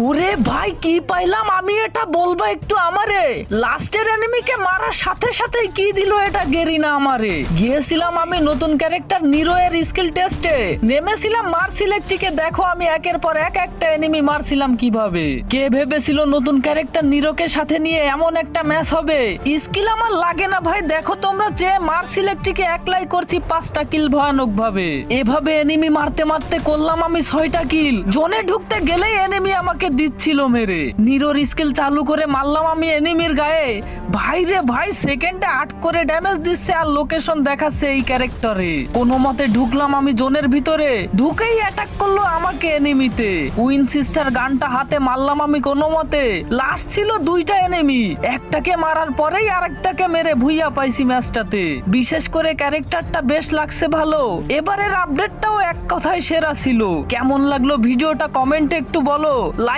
ওরে ভাই কি পাইলাম আমি, এটা বলবো একটু আমারে। লাস্টের এনিমিকে মারার সাথে সাথে কি দিল এটা গেরিনা আমারে। গিয়েছিলাম আমি নতুন ক্যারেক্টার নিরো এর স্কিল টেস্টে, নেমেছিলাম মার সিলেক্টিকে। দেখো আমি একের পর এক একটা এনিমি মারছিলাম কিভাবে। কে ভেবেছিল নতুন ক্যারেক্টার নিরোকে সাথে নিয়ে এমন একটা ম্যাচ হবে। স্কিল আমার লাগে না ভাই, দেখো তোমরা যে মার সিলেক্টিকে একলাই করছি 5টা কিল ভয়ানক ভাবে। এভাবে এনিমি মারতে মারতে করলাম আমি 6টা কিল। জোনে ঢুকতে গেলেই এনিমি আমাকে দিচ্ছিল মেরে। নিরোর স্কিল চালু করে মারলাম আমি এনিমির গায়ে। ভাই রে ভাই, সেকেন্ডে 8 করে ড্যামেজ দিচ্ছে আর লোকেশন দেখাচ্ছে এই ক্যারেক্টারে। কোনো মতে ঢুকলাম আমি জোনের ভিতরে, ঢুকেই অ্যাটাক করলো আমাকে এনিমিতে। উইনসিস্টার গানটা হাতে মারলাম আমি কোনো মতে। লাস্ট ছিল 2টা এনিমি, একটাকে মারার পরেই আরেকটাকে মেরে ভুইয়া পাইছি ম্যাচটাতে। বিশেষ করে ক্যারেক্টারটা বেশ লাগছে ভালো। এবারের আপডেটটাও এক কথায় সেরা ছিল। কেমন লাগলো ভিডিওটা কমেন্টে একটু বলো। লাইক